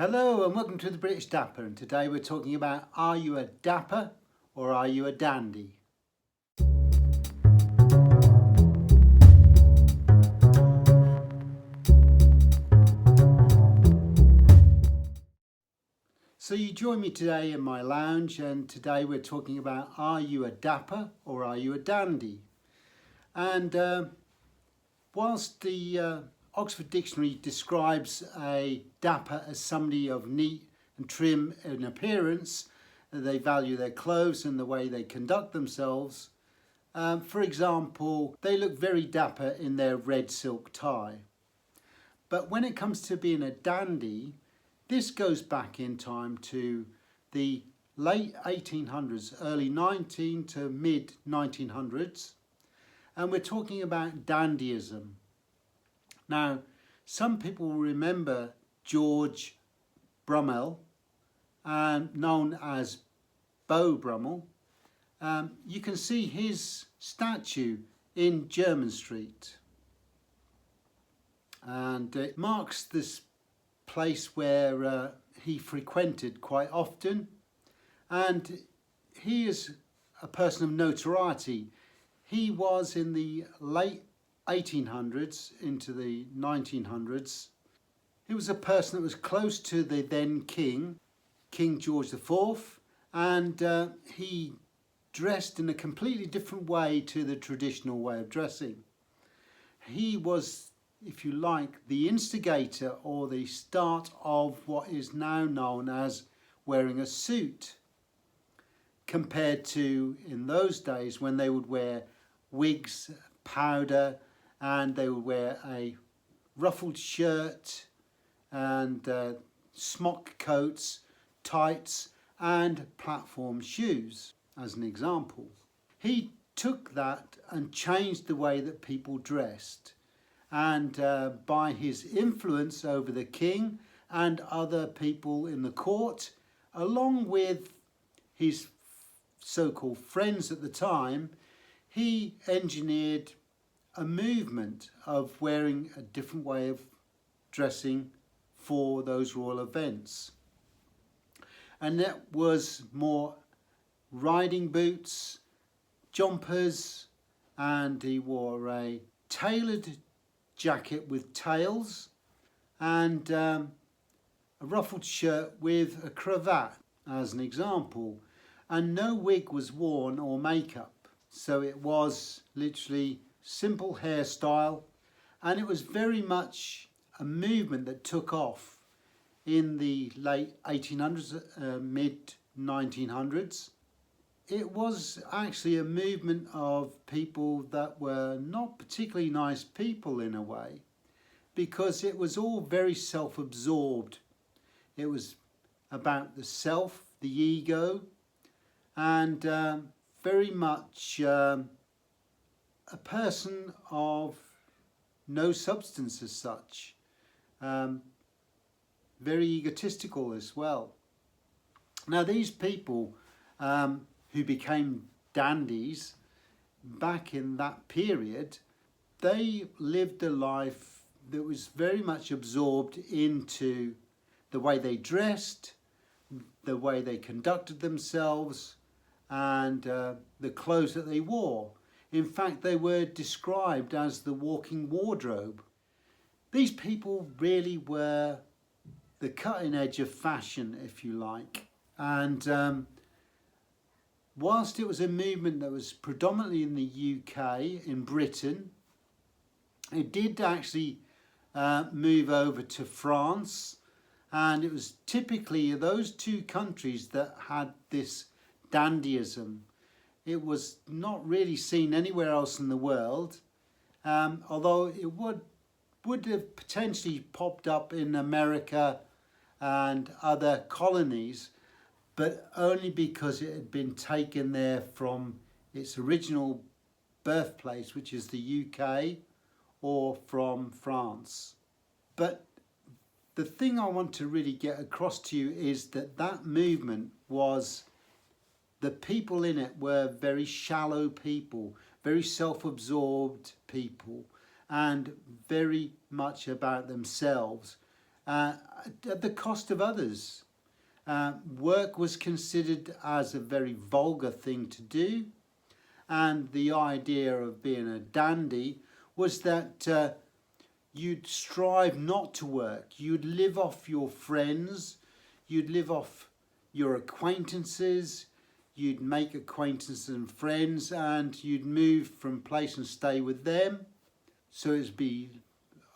Hello and welcome to the British Dapper, and today we're talking about, are you a dapper or are you a dandy? So you join me today in my lounge, and today we're talking about, are you a dapper or are you a dandy? And whilst the Oxford Dictionary describes a dapper as somebody of neat and trim in appearance, they value their clothes and the way they conduct themselves. For example, they look very dapper in their red silk tie. But when it comes to being a dandy, this goes back in time to the late 1800s, early 19 to mid 1900s, and we're talking about dandyism. Now, some people will remember George Brummell, known as Beau Brummell. You can see his statue in Jermyn Street, and it marks this place where he frequented quite often, and he is a person of notoriety. He was in the late 1800s into the 1900s. He was a person that was close to the then King George IV, and he dressed in a completely different way to the traditional way of dressing. He was, if you like, the instigator or the start of what is now known as wearing a suit, compared to in those days when they would wear wigs, powder, and they would wear a ruffled shirt and smock coats, tights and platform shoes, as an example. He took that and changed the way that people dressed, and by his influence over the king and other people in the court, along with his so-called friends at the time, he engineered a movement of wearing a different way of dressing for those royal events. And that was more riding boots, jumpers, and he wore a tailored jacket with tails and a ruffled shirt with a cravat, as an example. And no wig was worn or makeup, so it was literally simple hairstyle, and it was very much a movement that took off in the late 1800s, mid 1900s. It was actually a movement of people that were not particularly nice people in a way, because it was all very self-absorbed. It was about the self, the ego, and very much a person of no substance as such, very egotistical as well. Now, these people who became dandies back in that period, they lived a life that was very much absorbed into the way they dressed, the way they conducted themselves, and the clothes that they wore. In fact, they were described as the walking wardrobe. These people really were the cutting edge of fashion, if you like. And whilst it was a movement that was predominantly in the UK, in Britain, it did actually move over to France, and it was typically those two countries that had this dandyism. It was not really seen anywhere else in the world, although it would have potentially popped up in America and other colonies, but only because it had been taken there from its original birthplace, which is the UK, or from France. But the thing I want to really get across to you is that that movement was, the people in it were very shallow people, very self-absorbed people, and very much about themselves. uh, at the cost of others. Work was considered as a very vulgar thing to do, and the idea of being a dandy was that you'd strive not to work. You'd live off your friends, you'd live off your acquaintances, you'd make acquaintances and friends, and you'd move from place and stay with them. So it'd be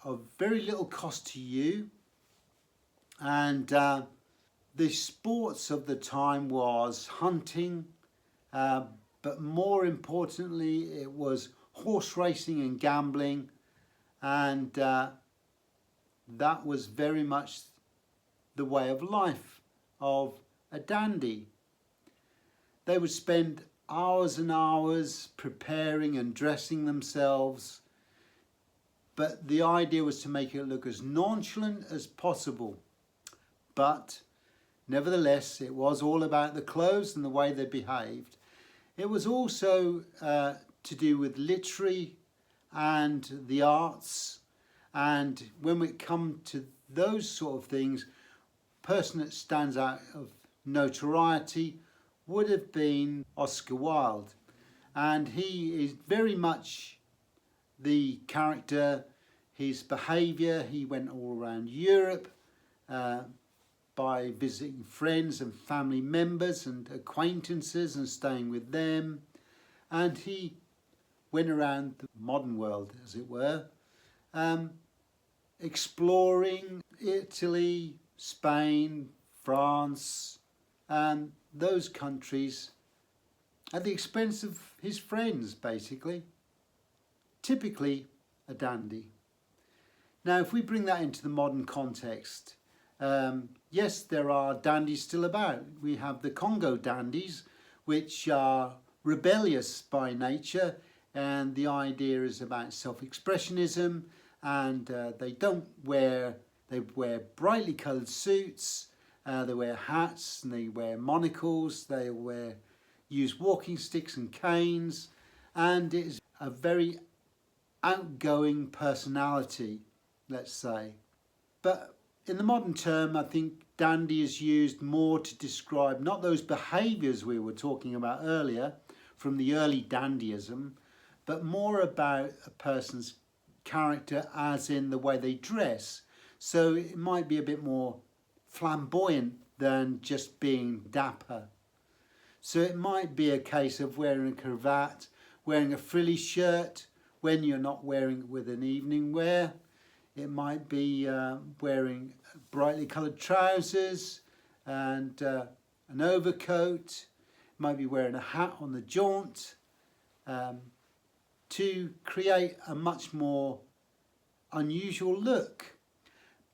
of very little cost to you. And the sports of the time was hunting, but more importantly it was horse racing and gambling, and that was very much the way of life of a dandy. They would spend hours and hours preparing and dressing themselves, but the idea was to make it look as nonchalant as possible. But nevertheless, it was all about the clothes and the way they behaved. It was also to do with literary and the arts, and when we come to those sort of things, person that stands out of notoriety would have been Oscar Wilde, and he is very much the character. His behaviour, he went all around Europe by visiting friends and family members and acquaintances and staying with them, and he went around the modern world, as it were, exploring Italy, Spain, France, and those countries at the expense of his friends, basically. Typically a dandy. Now, if we bring that into the modern context, yes, there are dandies still about. We have the Congo dandies, which are rebellious by nature, and the idea is about self-expressionism, and they wear brightly coloured suits, they wear hats, and they wear monocles, they use walking sticks and canes, and it is a very outgoing personality, let's say. But in the modern term, I think dandy is used more to describe not those behaviours we were talking about earlier from the early dandyism, but more about a person's character as in the way they dress. So it might be a bit more flamboyant than just being dapper. So it might be a case of wearing a cravat, wearing a frilly shirt when you're not wearing it with an evening wear. It might be wearing brightly coloured trousers and an overcoat. It might be wearing a hat on the jaunt to create a much more unusual look,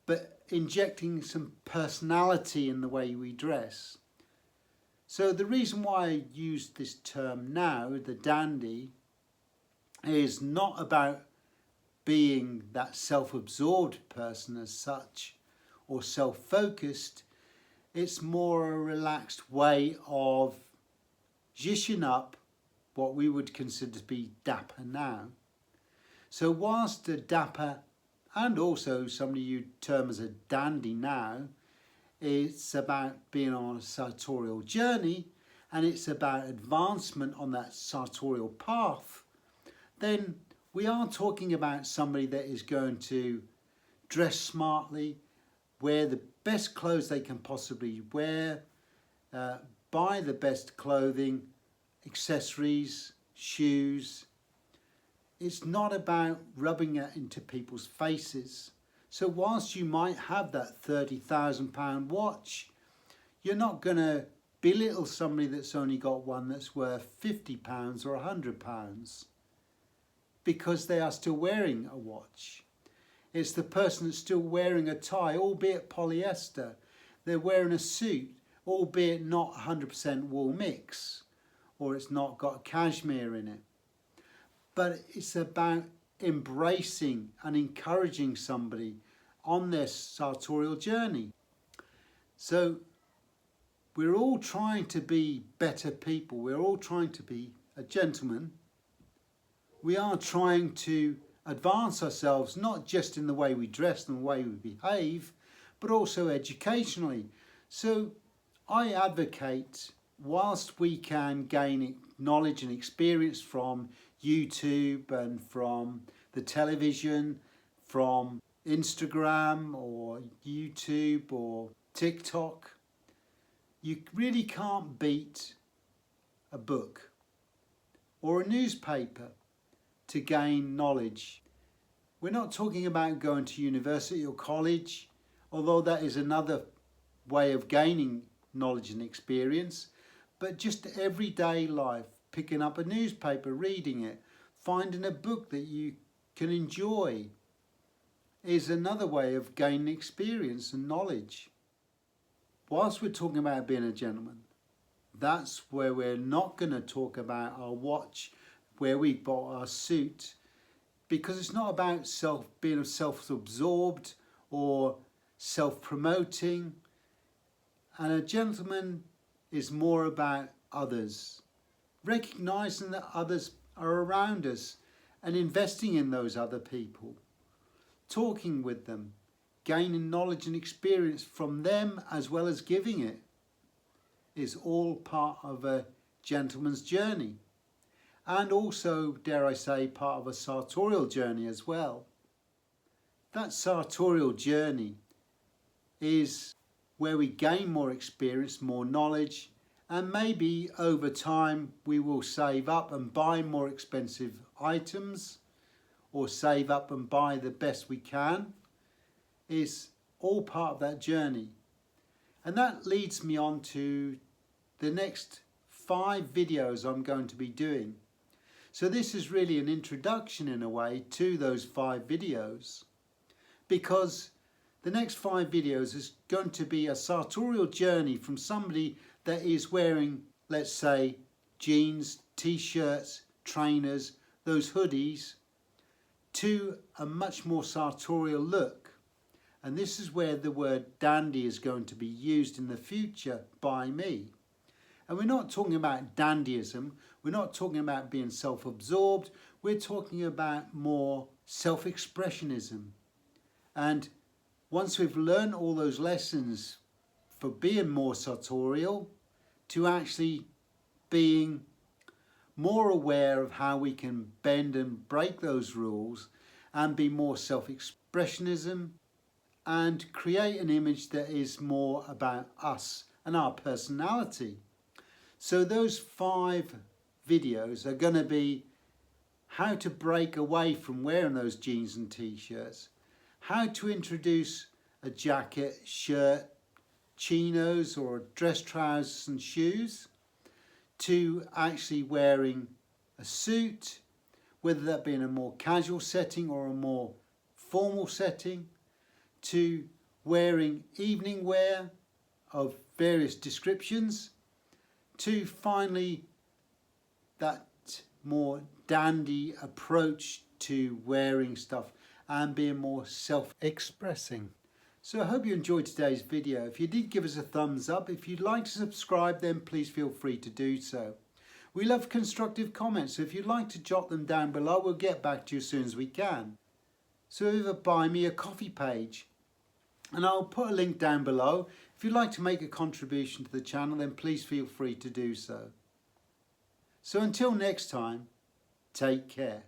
but injecting some personality in the way we dress. So the reason why I use this term now, the dandy, is not about being that self-absorbed person as such or self-focused. It's more a relaxed way of zhishing up what we would consider to be dapper now. So whilst a dapper, and also somebody you'd term as a dandy now, it's about being on a sartorial journey and it's about advancement on that sartorial path, then we are talking about somebody that is going to dress smartly, wear the best clothes they can possibly wear, buy the best clothing, accessories, shoes. It's not about rubbing it into people's faces. So whilst you might have that £30,000 watch, you're not going to belittle somebody that's only got one that's worth £50 or £100 because they are still wearing a watch. It's the person that's still wearing a tie, albeit polyester. They're wearing a suit, albeit not 100% wool mix, or it's not got cashmere in it. But it's about embracing and encouraging somebody on their sartorial journey. So we're all trying to be better people. We're all trying to be a gentleman. We are trying to advance ourselves, not just in the way we dress and the way we behave, but also educationally. So I advocate, whilst we can gain knowledge and experience from YouTube and from the television, from Instagram or YouTube or TikTok, you really can't beat a book or a newspaper to gain knowledge. We're not talking about going to university or college, although that is another way of gaining knowledge and experience, but just everyday life, picking up a newspaper, reading it, finding a book that you can enjoy is another way of gaining experience and knowledge. Whilst we're talking about being a gentleman, that's where we're not going to talk about our watch, where we bought our suit, because it's not about being self-absorbed or self-promoting. And a gentleman is more about others, recognising that others are around us and investing in those other people, talking with them, gaining knowledge and experience from them as well as giving it, is all part of a gentleman's journey. And also, dare I say, part of a sartorial journey as well. That sartorial journey is where we gain more experience, more knowledge, and maybe over time we will save up and buy more expensive items, or save up and buy the best we can, is all part of that journey. And that leads me on to the next 5 videos I'm going to be doing. So this is really an introduction in a way to those 5 videos, because the next 5 videos is going to be a sartorial journey from somebody that is wearing, let's say, jeans, t-shirts, trainers, those hoodies, to a much more sartorial look. And this is where the word dandy is going to be used in the future by me. And we're not talking about dandyism, we're not talking about being self-absorbed, we're talking about more self-expressionism. And once we've learned all those lessons for being more sartorial, to actually being more aware of how we can bend and break those rules and be more self-expressionism and create an image that is more about us and our personality. So those 5 videos are going to be how to break away from wearing those jeans and t-shirts, how to introduce a jacket, shirt, chinos or dress trousers and shoes, to actually wearing a suit, whether that be in a more casual setting or a more formal setting, to wearing evening wear of various descriptions, to finally that more dandy approach to wearing stuff and being more self-expressing. So I hope you enjoyed today's video. If you did, give us a thumbs up. If you'd like to subscribe, then please feel free to do so. We love constructive comments, so if you'd like to jot them down below, we'll get back to you as soon as we can. So we have a Buy Me a Coffee page, and I'll put a link down below. If you'd like to make a contribution to the channel, then please feel free to do so. So until next time, take care.